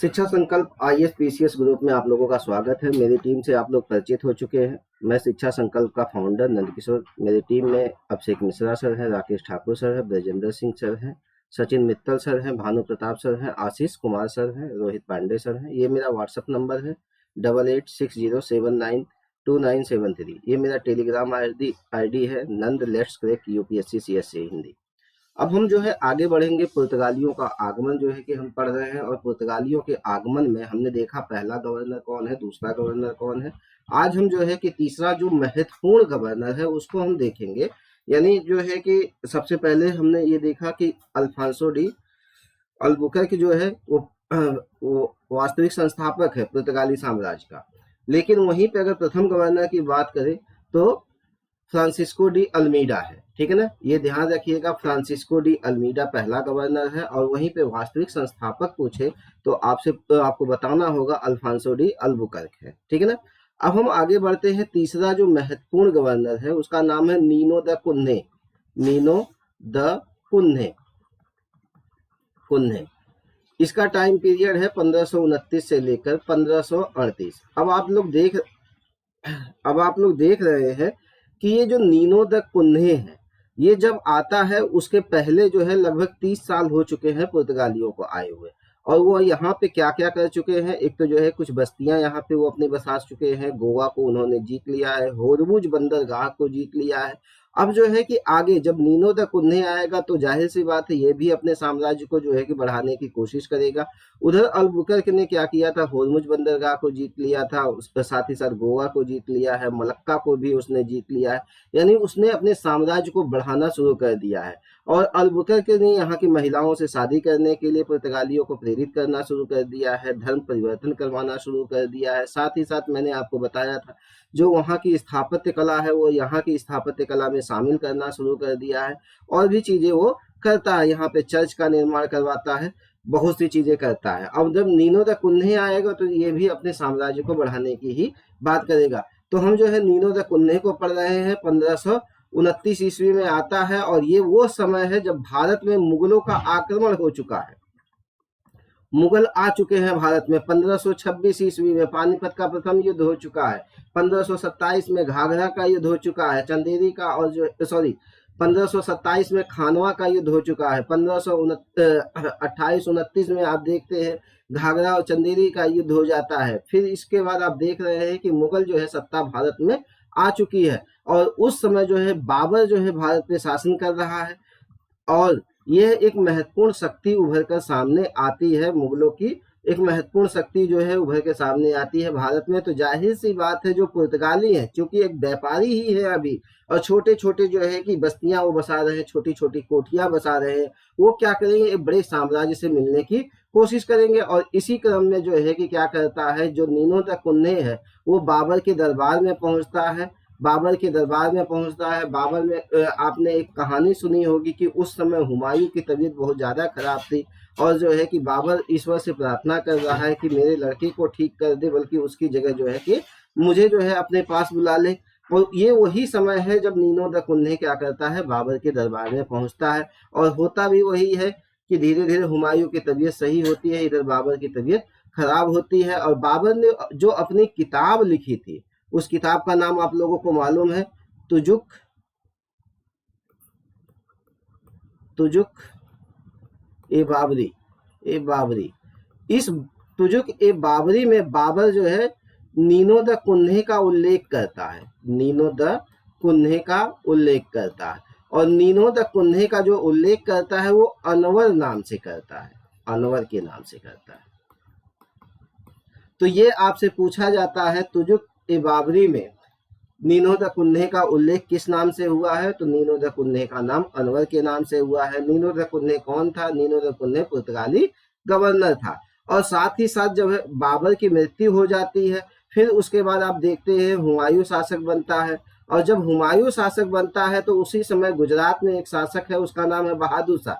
शिक्षा संकल्प IAS PCS group में आप लोगों का स्वागत है। मेरी टीम से आप लोग परिचित हो चुके हैं। मैं शिक्षा संकल्प का फाउंडर नंदकिशोर। मेरी टीम में अभिषेक मिश्रा सर है, राकेश ठाकुर सर है, ब्रजेंद्र सिंह सर है, सचिन मित्तल सर है, भानु प्रताप सर है, आशीष कुमार सर है, रोहित पांडे सर है। ये मेरा व्हाट्सएप नंबर है 8860792973। ये मेरा टेलीग्राम आईडी है Nand let's crack UPSC CSC Hindi. अब हम जो है आगे बढ़ेंगे। पुर्तगालियों का आगमन जो है कि हम पढ़ रहे हैं, और पुर्तगालियों के आगमन में हमने देखा पहला गवर्नर कौन है, दूसरा गवर्नर कौन है। आज हम जो है कि तीसरा जो महत्वपूर्ण गवर्नर है उसको हम देखेंगे। यानी जो है कि सबसे पहले हमने ये देखा कि अल्फांसो डी अल्बुकर्क जो है वो वास्तविक संस्थापक है पुर्तगाली साम्राज्य का। लेकिन वहीं पे अगर प्रथम गवर्नर की बात करें तो फ्रांसिस्को डी अल्मीडा है। ठीक है ना, ये ध्यान रखिएगा, फ्रांसिस्को डी अल्मीडा पहला गवर्नर है। और वहीं पे वास्तविक संस्थापक पूछे तो आपको बताना होगा अल्फांसो डी अल्बुकर्क है। ठीक है ना। अब हम आगे बढ़ते हैं। तीसरा जो महत्वपूर्ण गवर्नर है उसका नाम है Nino the Kunhe. Nino the Kunhe Kunhe इसका टाइम पीरियड है 1529 से लेकर 1538। अब आप लोग देख रहे हैं कि ये जो नीनो द कुन्हे है, ये जब आता है उसके पहले जो है लगभग 30 साल हो चुके हैं पुर्तगालियों को आए हुए। और वो यहाँ पे क्या क्या कर चुके हैं, एक तो जो है कुछ बस्तियां यहाँ पे वो अपने बसा चुके हैं। गोवा को उन्होंने जीत लिया है, होरमुज बंदरगाह को जीत लिया है। अब जो है कि आगे जब नीनो द कुन्हे आएगा तो जाहिर सी बात है ये भी अपने साम्राज्य को जो है कि बढ़ाने की कोशिश करेगा। उधर अल्बुकर्क ने क्या किया था, होरमुज बंदरगाह को जीत लिया था, उस पर साथ ही साथ गोवा को जीत लिया है, मलक्का को भी उसने जीत लिया है। यानी उसने अपने साम्राज्य को बढ़ाना शुरू कर दिया है। और अल्बुकर्क ने यहाँ की महिलाओं से शादी करने के लिए पुर्तगालियों को प्रेरित करना शुरू कर दिया है, धर्म परिवर्तन करवाना शुरू कर दिया है। साथ ही साथ मैंने आपको बताया था जो वहाँ की स्थापत्य कला है वो यहाँ की स्थापत्य कला में शामिल करना शुरू कर दिया है। और भी चीजें वो करता है, यहाँ पे चर्च का निर्माण करवाता है, बहुत सी चीजें करता है। अब जब नीनो द कुन्हे आएगा तो ये भी अपने साम्राज्य को बढ़ाने की ही बात करेगा। तो हम जो है नीनो द कुन्हे को पढ़ रहे हैं। 1529 ईस्वी में आता है और ये वो समय है जब भारत में मुगलों का आक्रमण हो चुका है। मुगल आ चुके हैं भारत में। 1526 ईस्वी में पानीपत का प्रथम युद्ध हो चुका है। 1527 में घाघरा का युद्ध हो चुका है, चंदेरी का, और जो 1527 में खानवा का युद्ध हो चुका है। 1528-29 में आप देखते हैं घाघरा और चंदेरी का युद्ध हो जाता है। फिर इसके बाद आप देख रहे हैं कि मुगल जो है सत्ता भारत में आ चुकी है। और उस समय जो है बाबर जो है भारत पे शासन कर रहा है। और यह एक महत्वपूर्ण शक्ति उभर कर सामने आती है, मुगलों की एक महत्वपूर्ण शक्ति जो है उभर के सामने आती है भारत में। तो जाहिर सी बात है जो पुर्तगाली है, क्योंकि एक व्यापारी ही है अभी, और छोटे छोटे जो है कि बस्तियां वो बसा रहे हैं, छोटी छोटी कोठियां बसा रहे हैं, वो क्या करेंगे, एक बड़े साम्राज्य से मिलने की कोशिश करेंगे। और इसी क्रम में जो है कि क्या करता है, जो नीनो द कुन्हे है वो बाबर के दरबार में पहुंचता है। बाबर में आपने एक कहानी सुनी होगी कि उस समय हुमायूं की तबीयत बहुत ज्यादा खराब थी, और जो है कि बाबर ईश्वर से प्रार्थना कर रहा है कि मेरे लड़के को ठीक कर दे, बल्कि उसकी जगह जो है कि मुझे जो है अपने पास बुला ले। और ये वही समय है जब नीनो द कुन्हे क्या करता है, बाबर के दरबार में पहुंचता है। और होता भी वही है कि धीरे धीरे हुमायूं की तबीयत सही होती है, इधर बाबर की तबीयत खराब होती है। और बाबर ने जो अपनी किताब लिखी थी, उस किताब का नाम आप लोगों को मालूम है, तुजुक ए बाबरी। इस तुजुक ए बाबरी में बाबर जो है नीनो द कुन्हे का उल्लेख करता है। और नीनो द कुन्हे का जो उल्लेख करता है वो अनवर नाम से करता है, अनवर के नाम से करता है। तो ये आपसे पूछा जाता है तुजुक ए बाबरी में नीनो द कुन्हे का उल्लेख किस नाम से हुआ है, तो नीनो द कुन्हे का नाम अनवर के नाम से हुआ है। नीनो द कुन्हे कौन था, नीनो द कुन्हे पुर्तगाली गवर्नर था। और साथ ही साथ जब बाबर की मृत्यु हो जाती है, फिर उसके बाद आप देखते हैं हुमायूं शासक बनता है। और जब हुमायूं शासक बनता है तो उसी समय गुजरात में एक शासक है, उसका नाम है बहादुर शाह।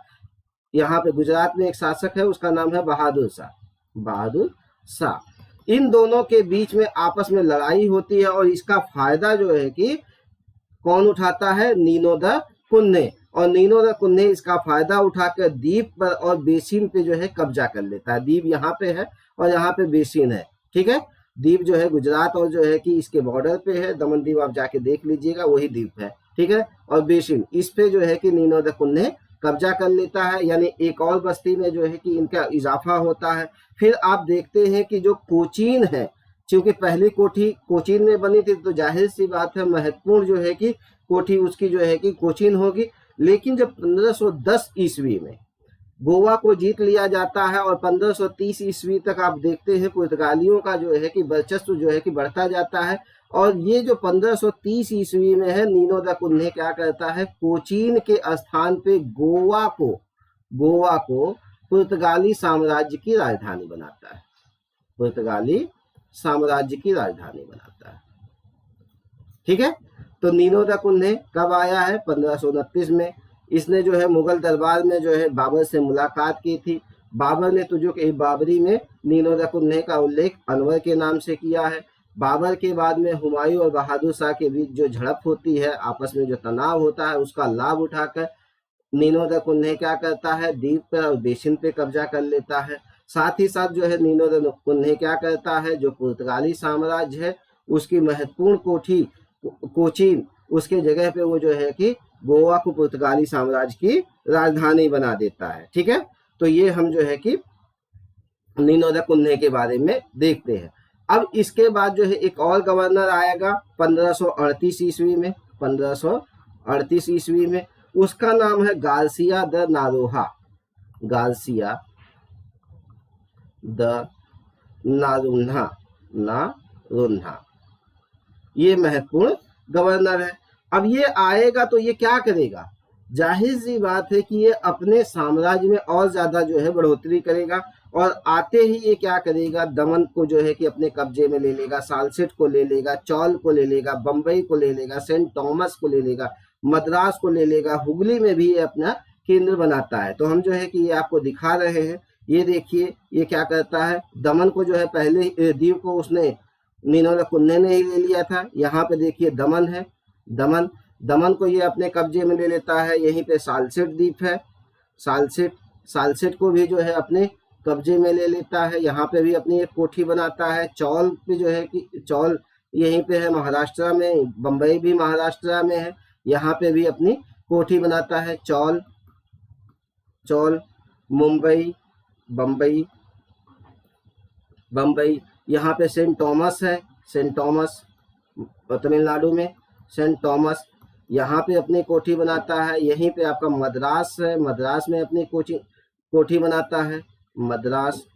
यहाँ पे गुजरात में एक शासक है, उसका नाम है बहादुर शाह। इन दोनों के बीच में आपस में लड़ाई होती है, और इसका फायदा जो है कि कौन उठाता है, नीनो द कुन्हे। और नीनो द कुन्हे इसका फायदा उठाकर द्वीप पर और बेसिन पे जो है कब्जा कर लेता है। द्वीप यहाँ पे है और यहाँ पे बेसिन है, ठीक है। द्वीप जो है गुजरात और जो है कि इसके बॉर्डर पे है, दमन द्वीप आप जाके देख लीजिएगा, वही द्वीप है, ठीक है। और बेसिन, इस पे जो है कि नीनो द कुन्हे कब्जा कर लेता है, यानी एक और बस्ती में जो है कि इनका इजाफा होता है। फिर आप देखते हैं कि जो कोचीन है, क्योंकि पहली कोठी कोचीन में बनी थी, तो जाहिर सी बात है महत्वपूर्ण जो है कि कोठी उसकी जो है कि कोचीन होगी। लेकिन जब 1510 ईस्वी में गोवा को जीत लिया जाता है और 1530 ईस्वी तक आप देखते हैं पुर्तगालियों का जो है कि वर्चस्व जो है कि बढ़ता जाता है। और ये जो 1530 ईस्वी में है, नीनो द कुन्हे क्या करता है, कोचीन के स्थान पे गोवा को पुर्तगाली साम्राज्य की राजधानी बनाता है, पुर्तगाली साम्राज्य की राजधानी बनाता है, ठीक है। तो नीनो द कुन्हे कब आया है, 1529 में। इसने जो है मुगल दरबार में जो है बाबर से मुलाकात की थी। बाबर ने तुझो के बाबरी में नीनो द कुन्हे का उल्लेख अनवर के नाम से किया है। बाबर के बाद में हुमायूं और बहादुर शाह के बीच जो झड़प होती है, आपस में जो तनाव होता है, उसका लाभ उठाकर नीनो द कुन्हे क्या करता है, द्वीप पर और बेसिन पे कब्जा कर लेता है। साथ ही साथ जो है नीनो द कुन्हे क्या करता है, जो पुर्तगाली साम्राज्य है उसकी महत्वपूर्ण कोठी कोचीन, उसके जगह पे वो जो है कि गोवा को पुर्तगाली साम्राज्य की राजधानी बना देता है, ठीक है। तो ये हम जो है कि नीनो द कुन्हे के बारे में देखते हैं। अब इसके बाद जो है एक और गवर्नर आएगा 1538 ईस्वी में, 1538 ईस्वी में। उसका नाम है गार्सिया द नारोहा, गार्सिया द नारुन्हा, ये महत्वपूर्ण गवर्नर है। अब ये आएगा तो ये क्या करेगा, जाहिर सी बात है कि ये अपने साम्राज्य में और ज्यादा जो है बढ़ोतरी करेगा। और आते ही ये क्या करेगा, दमन को जो है कि अपने कब्जे में ले लेगा, सालसेट को ले लेगा, चौल को ले लेगा, बम्बई को ले लेगा, सेंट थॉमस को ले लेगा, मद्रास को ले लेगा, हुगली में भी ये अपना केंद्र बनाता है। तो हम जो है कि ये आपको दिखा रहे हैं, ये देखिए ये क्या करता है, दमन को जो है पहले दीव को उसने नीनो द कुन्हे ने ही ले लिया था। यहाँ पे देखिए दमन है, दमन को ये अपने कब्जे में ले लेता है। यहीं पे सालसेट द्वीप है, सालसेट को भी जो है अपने कब्जे में ले लेता है। यहाँ पे भी अपनी एक कोठी बनाता है। चौल पे जो है कि चौल यहीं पे है महाराष्ट्र में, बम्बई भी महाराष्ट्र में है, यहाँ पे भी अपनी कोठी बनाता है। चौल मुंबई, बम्बई, यहाँ पे सेंट थॉमस है, सेंट थॉमस तमिलनाडु में, सेंट थॉमस यहाँ पे अपनी कोठी बनाता है। यहीं पे आपका मद्रास है, मद्रास में अपनी कोठी बनाता है, मद्रास।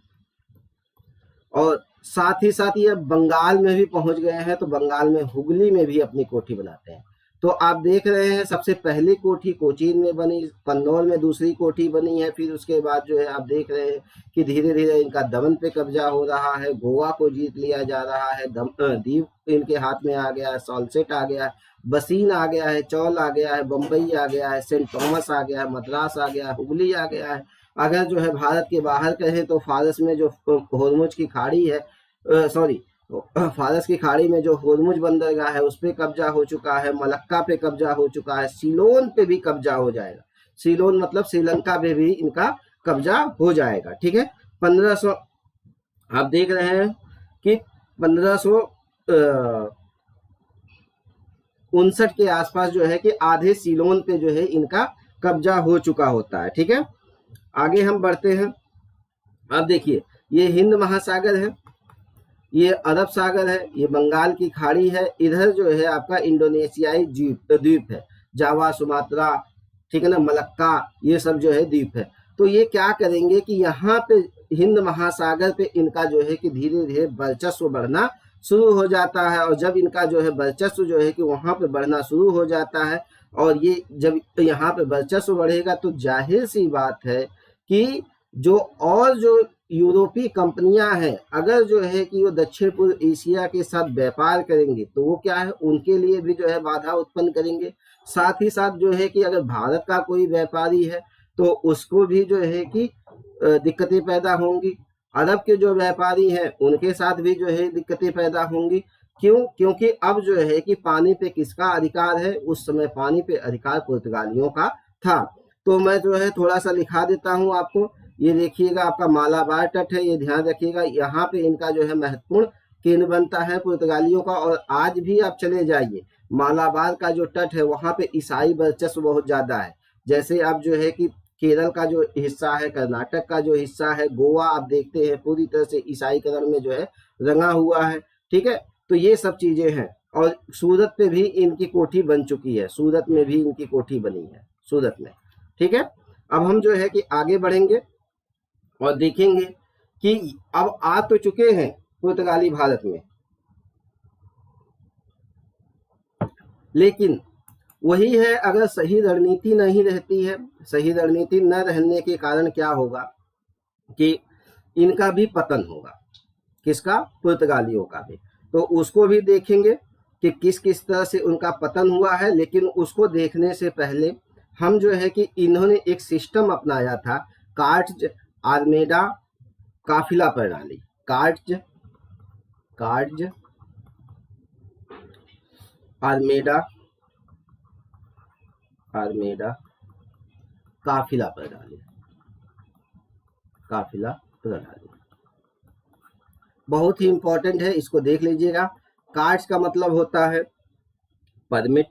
और साथ ही साथ ये बंगाल में भी पहुंच गए हैं, तो बंगाल में हुगली में भी अपनी कोठी बनाते हैं। तो आप देख रहे हैं सबसे पहली कोठी कोचीन में बनी, कन्नौज में दूसरी कोठी बनी है। फिर उसके बाद जो है आप देख रहे हैं कि धीरे धीरे इनका दमन पे कब्जा हो रहा है, गोवा को जीत लिया जा रहा है, द्वीप इनके हाथ में आ गया है, सालसेट आ गया है, बसीन आ गया है, चौल आ गया है, बम्बई आ गया है, सेंट थॉमस आ गया है, मद्रास आ गया है, हुगली आ गया है। अगर जो है भारत के बाहर कहें तो फारस में जो होर्मुज की खाड़ी है, फारस की खाड़ी में जो होर्मुज बंदरगाह है उस पे कब्जा हो चुका है, मलक्का पे कब्जा हो चुका है, सीलोन पे भी कब्जा हो जाएगा। सीलोन मतलब श्रीलंका पे भी इनका कब्जा हो जाएगा, ठीक है। 1500 आप देख रहे हैं कि 1559 के आसपास जो है कि आधे सीलोन पे जो है इनका कब्जा हो चुका होता है, ठीक है। आगे हम बढ़ते हैं। अब देखिए ये हिंद महासागर है, ये अरब सागर है, ये बंगाल की खाड़ी है, इधर जो है आपका इंडोनेशियाई द्वीप है, जावा, सुमात्रा, ठीक है ना, मलक्का, ये सब जो है द्वीप है। तो ये क्या करेंगे कि यहाँ पे हिंद महासागर पे इनका जो है कि धीरे धीरे वर्चस्व बढ़ना शुरू हो जाता है। और जब इनका जो है वर्चस्व जो है कि वहां पे बढ़ना शुरू हो जाता है, और ये जब यहाँ पे वर्चस्व बढ़ेगा तो जाहिर सी बात है कि जो यूरोपीय कंपनियां हैं, अगर जो है कि वो दक्षिण पूर्व एशिया के साथ व्यापार करेंगे तो वो क्या है, उनके लिए भी जो है बाधा उत्पन्न करेंगे। साथ ही साथ जो है कि अगर भारत का कोई व्यापारी है तो उसको भी जो है कि दिक्कतें पैदा होंगी। अरब के जो व्यापारी हैं उनके साथ भी जो है दिक्कतें पैदा होंगी। क्यों? क्योंकि अब जो है कि पानी पे किसका अधिकार है, उस समय पानी पे अधिकार पुर्तगालियों का था। तो मैं जो है थोड़ा सा लिखा देता हूं आपको ये देखिएगा आपका मालाबार तट है, ये ध्यान रखिएगा, यहाँ पे इनका जो है महत्वपूर्ण केंद्र बनता है पुर्तगालियों का। और आज भी आप चले जाइए, मालाबार का जो तट है वहां पे ईसाई वर्चस्व बहुत ज्यादा है। जैसे आप जो है कि केरल का जो हिस्सा है, कर्नाटक का जो हिस्सा है, गोवा आप देखते हैं पूरी तरह से ईसाईकरण में जो है रंगा हुआ है। ठीक है, तो ये सब चीजें हैं। और सूरत पे भी इनकी कोठी बन चुकी है, सूरत में भी इनकी कोठी बनी है, सूरत में। ठीक है, अब हम जो है कि आगे बढ़ेंगे और देखेंगे कि अब आ तो चुके हैं पुर्तगाली भारत में, लेकिन वही है, अगर सही रणनीति नहीं रहती है, सही रणनीति न रहने के कारण क्या होगा कि इनका भी पतन होगा। किसका? पुर्तगालियों का भी। तो उसको भी देखेंगे कि किस किस तरह से उनका पतन हुआ है। लेकिन उसको देखने से पहले हम जो है कि इन्होंने एक सिस्टम अपनाया था, कार्ट्ज आर्मेडा काफिला प्रणाली। कार्ट्ज आर्मेडा काफिला प्रणाली। बहुत ही इंपॉर्टेंट है, इसको देख लीजिएगा। कार्ट्स का मतलब होता है परमिट।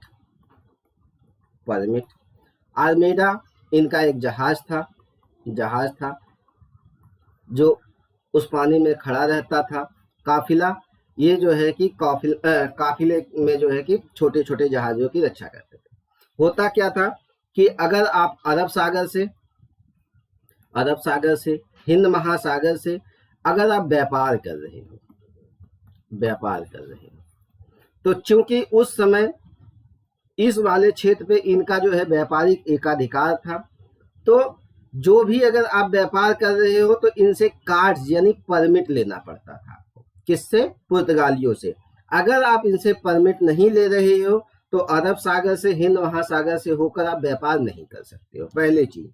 आर्मेडा इनका एक जहाज था जो उस पानी में खड़ा रहता था। काफिला ये जो है कि काफिले में जो है कि छोटे छोटे जहाजों की रक्षा करते थे। होता क्या था कि अगर आप अरब सागर से हिंद महासागर से अगर आप व्यापार कर रहे हो तो चूंकि उस समय इस वाले क्षेत्र पे इनका जो है व्यापारिक एकाधिकार था, तो जो भी अगर आप व्यापार कर रहे हो तो इनसे कार्ड्स यानी परमिट लेना पड़ता था। किससे? पुर्तगालियों से। अगर आप इनसे परमिट नहीं ले रहे हो तो अरब सागर से हिंद महासागर से होकर आप व्यापार नहीं कर सकते हो, पहले चीज।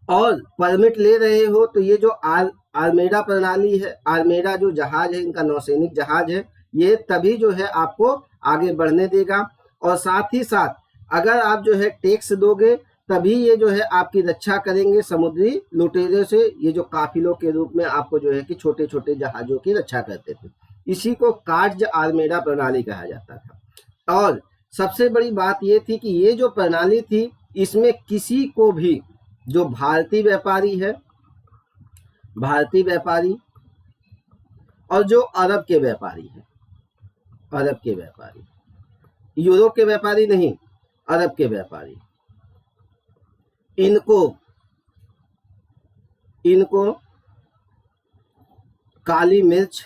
और परमिट ले रहे हो तो ये जो आर्मेडा प्रणाली है, आर्मेडा जो जहाज है, इनका नौसैनिक जहाज है, ये तभी जो है आपको आगे बढ़ने देगा। और साथ ही साथ अगर आप जो है टैक्स दोगे तभी ये जो है आपकी रक्षा करेंगे समुद्री लुटेरों से। ये जो काफिलों के रूप में आपको जो है कि छोटे छोटे जहाजों की रक्षा करते थे, इसी को कार्ज आर्मेडा प्रणाली कहा जाता था। और सबसे बड़ी बात ये थी कि ये जो प्रणाली थी, इसमें किसी को भी जो भारतीय व्यापारी और जो अरब के व्यापारी हैं, यूरोप के व्यापारी नहीं, अरब के व्यापारी, इनको काली मिर्च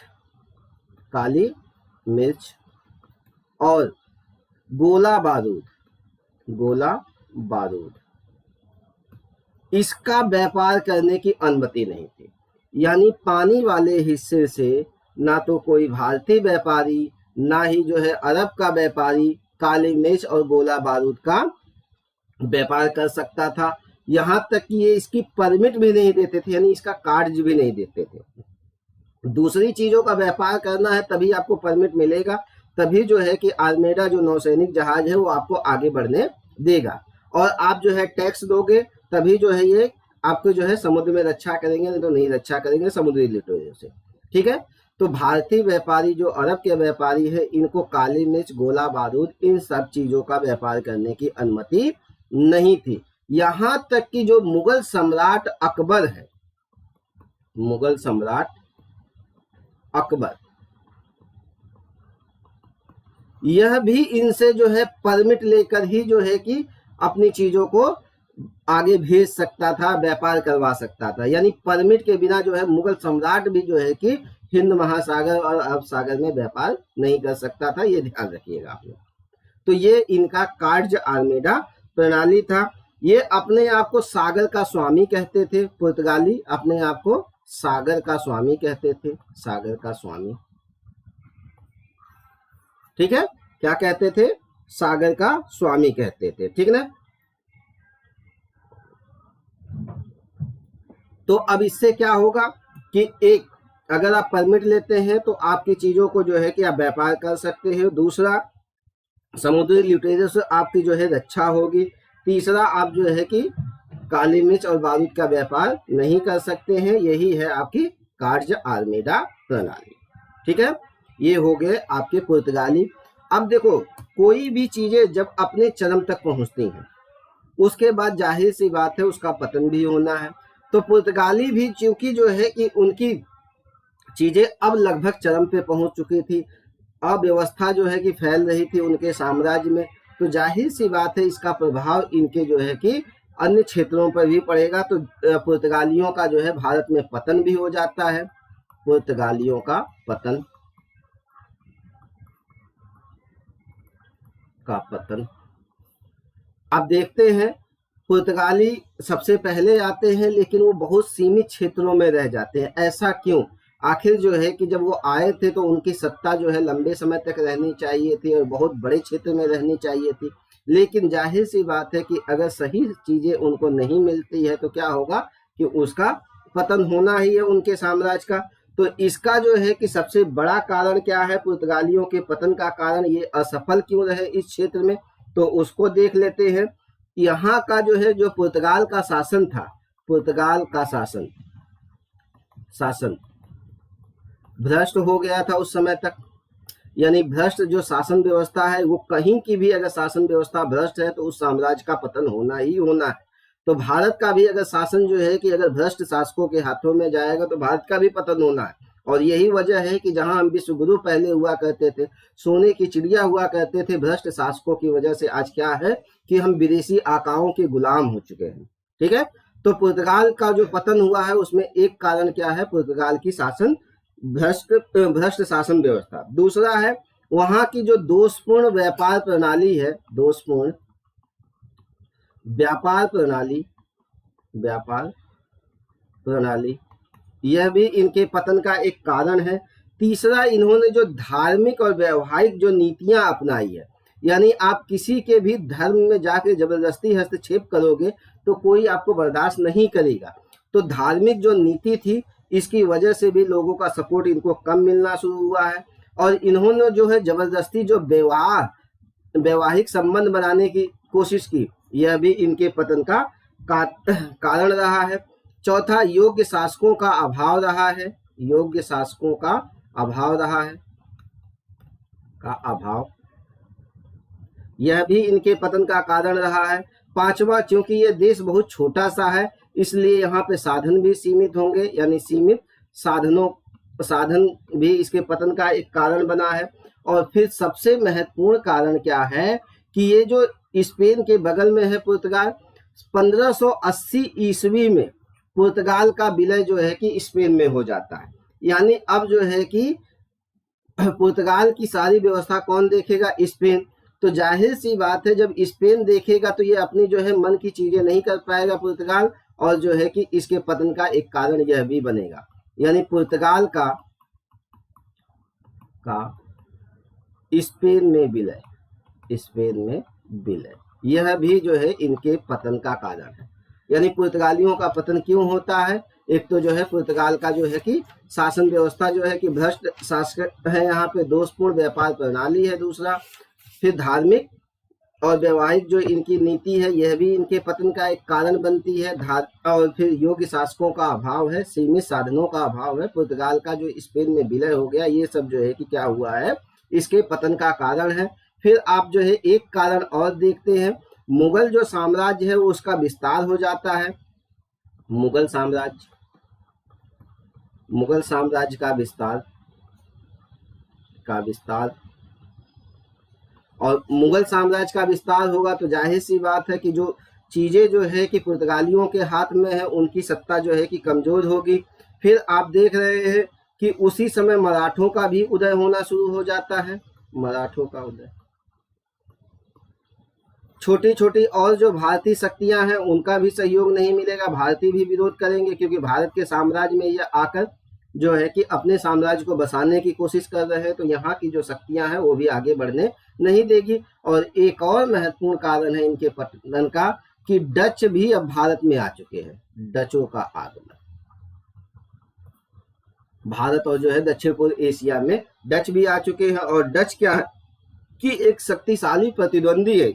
और गोला बारूद इसका व्यापार करने की अनुमति नहीं थी। यानी पानी वाले हिस्से से ना तो कोई भारतीय व्यापारी, ना ही जो है अरब का व्यापारी काली मिर्च और गोला बारूद का व्यापार कर सकता था। यहाँ तक कि ये इसकी परमिट भी नहीं देते थे, यानी इसका कार्ड भी नहीं देते थे। दूसरी चीजों का व्यापार करना है तभी आपको परमिट मिलेगा, तभी जो है कि आर्मेडा जो नौसैनिक जहाज है वो आपको आगे बढ़ने देगा। और आप जो है टैक्स दोगे तभी जो है ये आपको जो है समुद्र में रक्षा करेंगे, नहीं तो नहीं रक्षा करेंगे समुद्री लुटेरों से। ठीक है, तो भारतीय व्यापारी जो अरब के व्यापारी है, इनको काली मिर्च, गोला बारूद, इन सब चीजों का व्यापार करने की अनुमति नहीं थी। यहां तक कि जो मुगल सम्राट अकबर है, यह भी इनसे जो है परमिट लेकर ही जो है कि अपनी चीजों को आगे भेज सकता था, व्यापार करवा सकता था। यानी परमिट के बिना जो है मुगल सम्राट भी जो है कि हिंद महासागर और अरब सागर में व्यापार नहीं कर सकता था, ये ध्यान रखिएगा आप लोग। तो ये इनका कार्ज आर्मेडा प्रणाली था। ये अपने आप को सागर का स्वामी कहते थे, पुर्तगाली अपने आप को सागर का स्वामी कहते थे, सागर का स्वामी। ठीक है, क्या कहते थे? सागर का स्वामी कहते थे। ठीक ना? तो अब इससे क्या होगा कि एक, अगर आप परमिट लेते हैं तो आपकी चीजों को जो है कि आप व्यापार कर सकते हो। दूसरा, समुद्री लुटेरों से आपकी जो है रक्षा होगी। तीसरा, आप जो है कि काली मिर्च और बारूद का व्यापार नहीं कर सकते हैं। यही है आपकी कार्ज आर्मेडा प्रणाली। ठीक है, ये हो गए आपके पुर्तगाली। अब देखो, कोई भी चीजें जब अपने चरम तक पहुंचती हैं, उसके बाद जाहिर सी बात है उसका पतन भी होना है। तो पुर्तगाली भी चूंकि जो है कि उनकी चीजें अब लगभग चरम पे पहुंच चुकी थी, अव्यवस्था जो है कि फैल रही थी उनके साम्राज्य में, तो जाहिर सी बात है इसका प्रभाव इनके जो है कि अन्य क्षेत्रों पर भी पड़ेगा। तो पुर्तगालियों का जो है भारत में पतन भी हो जाता है। पुर्तगालियों का पतन आप देखते हैं, पुर्तगाली सबसे पहले आते हैं, लेकिन वो बहुत सीमित क्षेत्रों में रह जाते हैं। ऐसा क्यों? आखिर जो है कि जब वो आए थे तो उनकी सत्ता जो है लंबे समय तक रहनी चाहिए थी और बहुत बड़े क्षेत्र में रहनी चाहिए थी। लेकिन जाहिर सी बात है कि अगर सही चीजें उनको नहीं मिलती है तो क्या होगा कि उसका पतन होना ही है उनके साम्राज्य का। तो इसका जो है कि सबसे बड़ा कारण क्या है पुर्तगालियों के पतन का कारण, ये असफल क्यों रहे इस क्षेत्र में, तो उसको देख लेते हैं। यहाँ का जो है जो पुर्तगाल का शासन था, पुर्तगाल का शासन भ्रष्ट हो गया था उस समय तक। यानी भ्रष्ट जो शासन व्यवस्था है, वो कहीं की भी अगर शासन व्यवस्था भ्रष्ट है तो उस साम्राज्य का पतन होना ही होना है। तो भारत का भी अगर शासन जो है कि अगर भ्रष्ट शासकों के हाथों में जाएगा तो भारत का भी पतन होना है। और यही वजह है कि जहां हम विश्वगुरु पहले हुआ करते थे, सोने की चिड़िया हुआ करते थे, भ्रष्ट शासकों की वजह से आज क्या है कि हम विदेशी आकाओं के गुलाम हो चुके हैं। ठीक है, तो पुर्तगाल का जो पतन हुआ है उसमें एक कारण क्या है, पुर्तगाल की शासन भ्रष्ट शासन व्यवस्था। दूसरा है वहां की जो दोषपूर्ण व्यापार प्रणाली है, दोषपूर्ण व्यापार प्रणाली, यह भी इनके पतन का एक कारण है। तीसरा, इन्होंने जो धार्मिक और वैवाहिक जो नीतियां अपनाई है, यानी आप किसी के भी धर्म में जाके जबरदस्ती हस्तक्षेप करोगे तो कोई आपको बर्दाश्त नहीं करेगा। तो धार्मिक जो नीति थी, इसकी वजह से भी लोगों का सपोर्ट इनको कम मिलना शुरू हुआ है। और इन्होंने जो है जबरदस्ती जो वैवाहिक संबंध बनाने की कोशिश की, यह भी इनके पतन का कारण रहा है। चौथा, योग्य शासकों का अभाव रहा है, योग्य शासकों का अभाव रहा है, यह भी इनके पतन का कारण रहा है। पांचवा, क्योंकि ये देश बहुत छोटा सा है, इसलिए यहाँ पे साधन भी सीमित होंगे, यानी सीमित साधन भी इसके पतन का एक कारण बना है। और फिर सबसे महत्वपूर्ण कारण क्या है कि ये जो स्पेन के बगल में है पुर्तगाल, 1580 ईस्वी में पुर्तगाल का विलय जो है कि स्पेन में हो जाता है। यानी अब जो है कि पुर्तगाल की सारी व्यवस्था कौन देखेगा, स्पेन। तो जाहिर सी बात है जब स्पेन देखेगा तो ये अपनी जो है मन की चीजें नहीं कर पाएगा पुर्तगाल, और जो है कि इसके पतन का एक कारण यह भी बनेगा। यानी पुर्तगाल का स्पेन में विलय, यह भी जो है इनके पतन का कारण है। यानी पुर्तगालियों का पतन क्यों होता है, एक तो जो है पुर्तगाल का जो है कि शासन व्यवस्था जो है कि भ्रष्ट शासक है, यहाँ पे दोषपूर्ण व्यापार प्रणाली है दूसरा, फिर धार्मिक और वैवाहिक जो इनकी नीति है यह भी इनके पतन का एक कारण बनती है। और फिर योग्य शासकों का अभाव है, सीमित साधनों का अभाव है। पुर्तगाल का जो स्पेन में विलय हो गया, ये सब जो है कि क्या हुआ है, इसके पतन का कारण है। फिर आप जो है एक कारण और देखते हैं, मुगल जो साम्राज्य है उसका विस्तार हो जाता है। मुगल साम्राज्य का विस्तार और मुगल साम्राज्य का विस्तार होगा तो जाहिर सी बात है कि जो चीजें जो है कि पुर्तगालियों के हाथ में है, उनकी सत्ता जो है कि कमजोर होगी। फिर आप देख रहे हैं कि उसी समय मराठों का भी उदय होना शुरू हो जाता है, मराठों का उदय। छोटी छोटी और जो भारतीय शक्तियां हैं उनका भी सहयोग नहीं मिलेगा, भारतीय भी विरोध करेंगे, क्योंकि भारत के साम्राज्य में यह आकर जो है कि अपने साम्राज्य को बसाने की कोशिश कर रहे हैं। तो यहाँ की जो शक्तियां हैं वो भी आगे बढ़ने नहीं देगी। और एक और महत्वपूर्ण कारण है इनके पतन का कि डच भी अब भारत में आ चुके हैं, डचों का आगमन। भारत और जो है दक्षिण पूर्व एशिया में डच भी आ चुके हैं। और डच क्या है कि एक शक्तिशाली प्रतिद्वंदी है,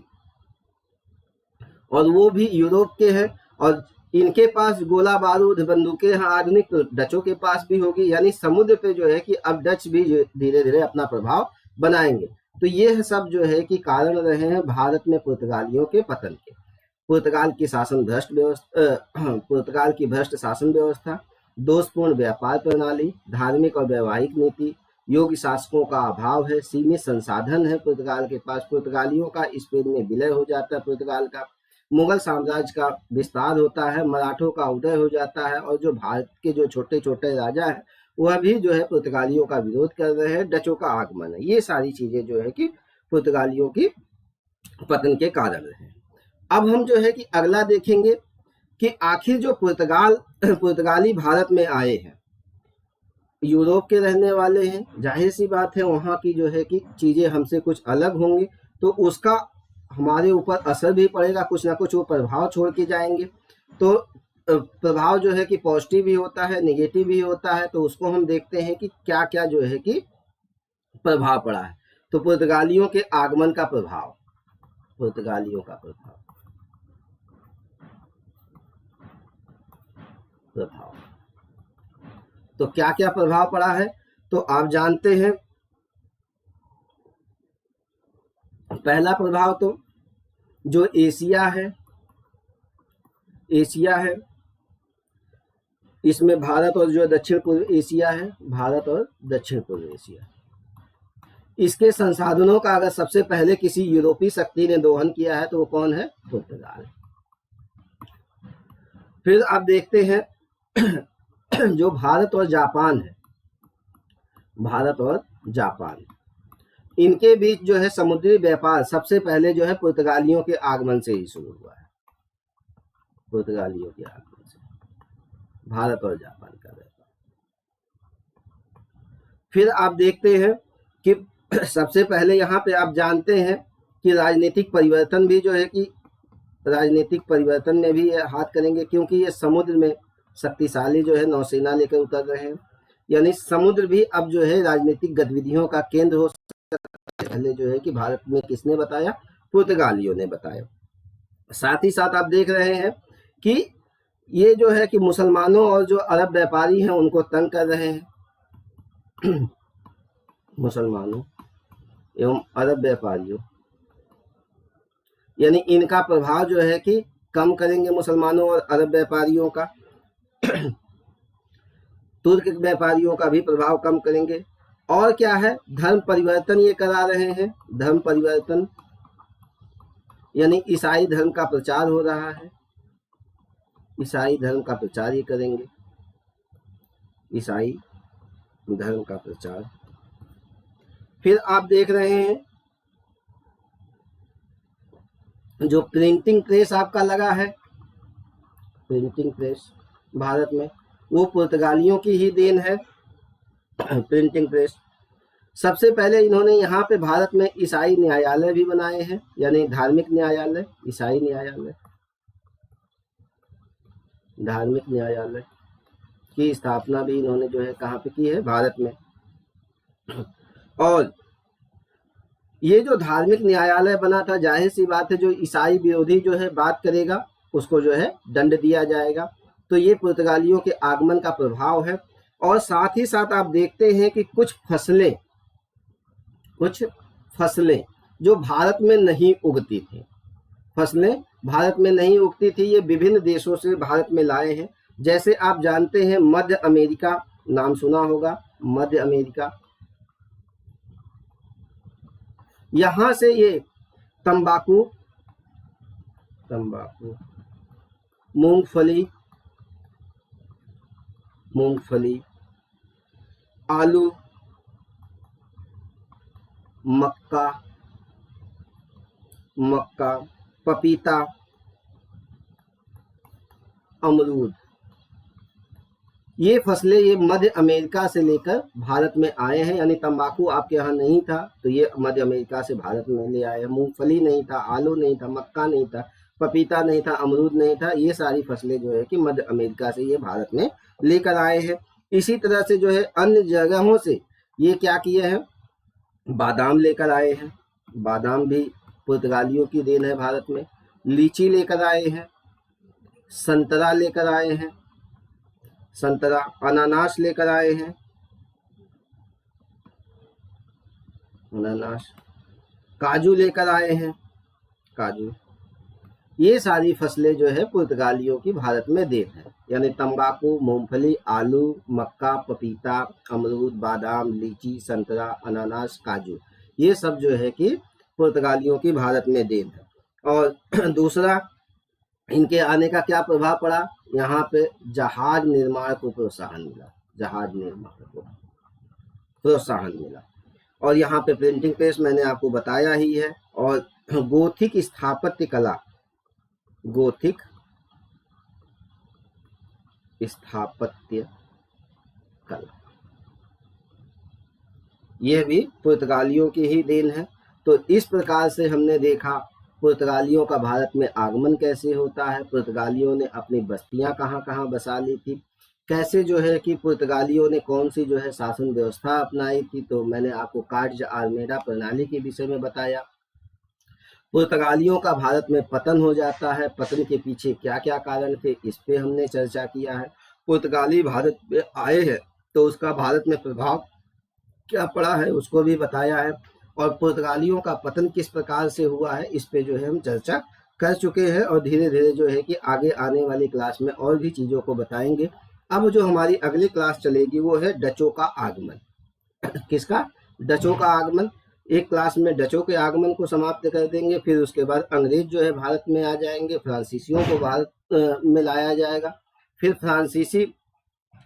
और वो भी यूरोप के हैं। और इनके पास गोला बारूद बंदूकें हैं आधुनिक, तो डचों के पास भी होगी। यानी समुद्र पे जो है कि अब डच भी धीरे धीरे अपना प्रभाव बनाएंगे। तो ये सब जो है कि कारण रहे हैं भारत में पुर्तगालियों के पतन के। पुर्तगाल की शासन भ्रष्ट व्यवस्था, पुर्तगाल की भ्रष्ट शासन व्यवस्था, दोषपूर्ण व्यापार प्रणाली, धार्मिक और वैवाहिक नीति, योग्य शासकों का अभाव है, सीमित संसाधन है पुर्तगाल के पास, पुर्तगालियों का स्पेन में विलय हो जाता है पुर्तगाल का, मुगल साम्राज्य का विस्तार होता है, मराठों का उदय हो जाता है, और जो भारत के जो छोटे छोटे राजा हैं वह भी जो है पुर्तगालियों का विरोध कर रहे हैं, डचों का आगमन है। ये सारी चीजें जो है कि पुर्तगालियों की पतन के कारण है। अब हम जो है कि अगला देखेंगे कि आखिर जो पुर्तगाली भारत में आए हैं, यूरोप के रहने वाले हैं, जाहिर सी बात है वहाँ की जो है कि चीजें हमसे कुछ अलग होंगी, तो उसका हमारे ऊपर असर भी पड़ेगा, कुछ ना कुछ वो प्रभाव छोड़ के जाएंगे। तो प्रभाव जो है कि पॉजिटिव भी होता है, नेगेटिव भी होता है। तो उसको हम देखते हैं कि क्या क्या जो है कि प्रभाव पड़ा है। तो पुर्तगालियों के आगमन का प्रभाव, पुर्तगालियों का प्रभाव, तो क्या क्या प्रभाव पड़ा है तो आप जानते हैं। पहला प्रभाव तो जो एशिया है, इसमें भारत और जो दक्षिण पूर्व एशिया है, भारत और दक्षिण पूर्व एशिया, इसके संसाधनों का अगर सबसे पहले किसी यूरोपीय शक्ति ने दोहन किया है तो वो कौन है? पुर्तगाल। फिर आप देखते हैं जो भारत और जापान है, भारत और जापान, इनके बीच जो है समुद्री व्यापार सबसे पहले जो है पुर्तगालियों के आगमन से ही शुरू हुआ है। पुर्तगालियों के आगमन से भारत और जापान का व्यापार। फिर आप देखते हैं कि सबसे पहले यहाँ पे आप जानते हैं कि राजनीतिक परिवर्तन भी जो है कि राजनीतिक परिवर्तन में भी हाथ करेंगे, क्योंकि ये समुद्र में शक्तिशाली जो है नौसेना लेकर उतर रहे हैं। यानी समुद्र भी अब जो है राजनीतिक गतिविधियों का केंद्र हो सकता है। पहले जो है कि भारत में किसने बताया? पुर्तगालियों ने बताया। साथ ही साथ आप देख रहे हैं कि ये जो है कि मुसलमानों और जो अरब व्यापारी हैं उनको तंग कर रहे हैं। मुसलमानों एवं अरब व्यापारियों, यानी इनका प्रभाव जो है कि कम करेंगे मुसलमानों और अरब व्यापारियों का। तुर्क व्यापारियों का भी प्रभाव कम करेंगे। और क्या है? धर्म परिवर्तन ये करा रहे हैं, धर्म परिवर्तन, यानी ईसाई धर्म का प्रचार हो रहा है, ईसाई धर्म का प्रचार ये करेंगे, ईसाई धर्म का प्रचार। फिर आप देख रहे हैं जो प्रिंटिंग प्रेस आपका लगा है, प्रिंटिंग प्रेस भारत में, वो पुर्तगालियों की ही देन है। प्रिंटिंग प्रेस सबसे पहले इन्होंने यहाँ पे भारत में ईसाई न्यायालय भी बनाए हैं, यानी धार्मिक न्यायालय, ईसाई न्यायालय, धार्मिक न्यायालय की स्थापना भी इन्होंने जो है कहाँ पे की है? भारत में। और ये जो धार्मिक न्यायालय बना था, जाहिर सी बात है जो ईसाई विरोधी जो है बात करेगा उसको जो है दंड दिया जाएगा। तो ये पुर्तगालियों के आगमन का प्रभाव है। और साथ ही साथ आप देखते हैं कि कुछ फसलें जो भारत में नहीं उगती थी, फसलें भारत में नहीं उगती थी, ये विभिन्न देशों से भारत में लाए हैं। जैसे आप जानते हैं मध्य अमेरिका, नाम सुना होगा, मध्य अमेरिका, यहां से ये तंबाकू, मूंगफली, आलू, मक्का, पपीता, अमरूद, ये फसलें ये मध्य अमेरिका से लेकर भारत में आए हैं। यानी तंबाकू आपके यहाँ नहीं था तो ये मध्य अमेरिका से भारत में ले आए हैं। मूंगफली नहीं था, आलू नहीं था, मक्का नहीं था, पपीता नहीं था, अमरूद नहीं था, ये सारी फसलें जो है कि मध्य अमेरिका से ये भारत में लेकर आए हैं। इसी तरह से जो है अन्य जगहों से ये क्या किए हैं? बादाम लेकर आए हैं, बादाम भी पुर्तगालियों की देन है भारत में। लीची लेकर आए हैं, संतरा लेकर आए हैं, संतरा, अनानास लेकर आए हैं, अनानास, काजू लेकर आए हैं, काजू। ये सारी फसलें जो है पुर्तगालियों की भारत में देन है, यानी तंबाकू, मूंगफली, आलू, मक्का, पपीता, अमरूद, बादाम, लीची, संतरा, अनानास, काजू, ये सब जो है कि पुर्तगालियों की भारत में देन है। और दूसरा, इनके आने का क्या प्रभाव पड़ा, यहाँ पे जहाज निर्माण को प्रोत्साहन मिला, जहाज निर्माण को प्रोत्साहन मिला। और यहाँ पे प्रिंटिंग प्रेस मैंने आपको बताया ही है। और गोथिक स्थापत्य कला, गोथिक स्थापत्य कला, यह भी पुर्तगालियों की ही देन है। तो इस प्रकार से हमने देखा पुर्तगालियों का भारत में आगमन कैसे होता है, पुर्तगालियों ने अपनी बस्तियां कहाँ कहाँ बसा ली थी, कैसे जो है कि पुर्तगालियों ने कौन सी जो है शासन व्यवस्था अपनाई थी। तो मैंने आपको कार्ज आर्मेडा प्रणाली के विषय में बताया। पुर्तगालियों का भारत में पतन हो जाता है, पतन के पीछे क्या क्या कारण थे, इस पे हमने चर्चा किया है। पुर्तगाली भारत में आए हैं तो उसका भारत में प्रभाव क्या पड़ा है उसको भी बताया है। और पुर्तगालियों का पतन किस प्रकार से हुआ है, इस पे जो है हम चर्चा कर चुके हैं। और धीरे धीरे जो है कि आगे आने वाली क्लास में और भी चीज़ों को बताएंगे। अब जो हमारी अगली क्लास चलेगी वो है डचों का आगमन। किसका, डचों का आगमन। एक क्लास में डचों के आगमन को समाप्त कर देंगे, फिर उसके बाद अंग्रेज जो है भारत में आ जाएंगे, फ्रांसीसियों को भारत में लाया जाएगा, फिर फ्रांसीसी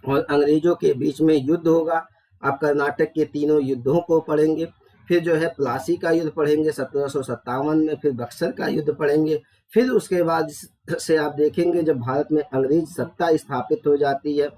और अंग्रेजों के बीच में युद्ध होगा। आप कर्नाटक के तीनों युद्धों को पढ़ेंगे, फिर जो है प्लासी का युद्ध पढ़ेंगे 1757 में, फिर बक्सर का युद्ध पढ़ेंगे। फिर उसके बाद से आप देखेंगे जब भारत में अंग्रेज सत्ता स्थापित हो जाती है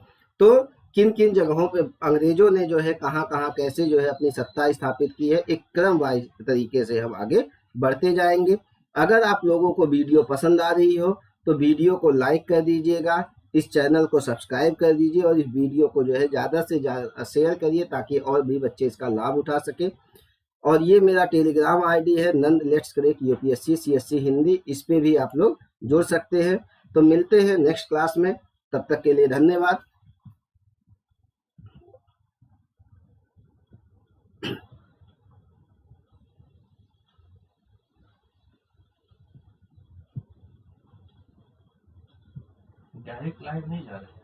तो किन किन जगहों पे अंग्रेजों ने जो है कहाँ कहाँ कैसे जो है अपनी सत्ता स्थापित की है, एक क्रम वाइज तरीके से हम आगे बढ़ते जाएंगे। अगर आप लोगों को वीडियो पसंद आ रही हो तो वीडियो को लाइक कर दीजिएगा, इस चैनल को सब्सक्राइब कर दीजिए और इस वीडियो को जो है ज़्यादा से ज़्यादा शेयर करिए ताकि और भी बच्चे इसका लाभ उठा सके। और ये मेरा टेलीग्राम आईडी है Nand let's crack UPSC CSC Hindi, इस पे भी आप लोग जुड़ सकते हैं। तो मिलते हैं नेक्स्ट क्लास में, तब तक के लिए धन्यवाद। डायरेक्ट लाइव नहीं जा रहे।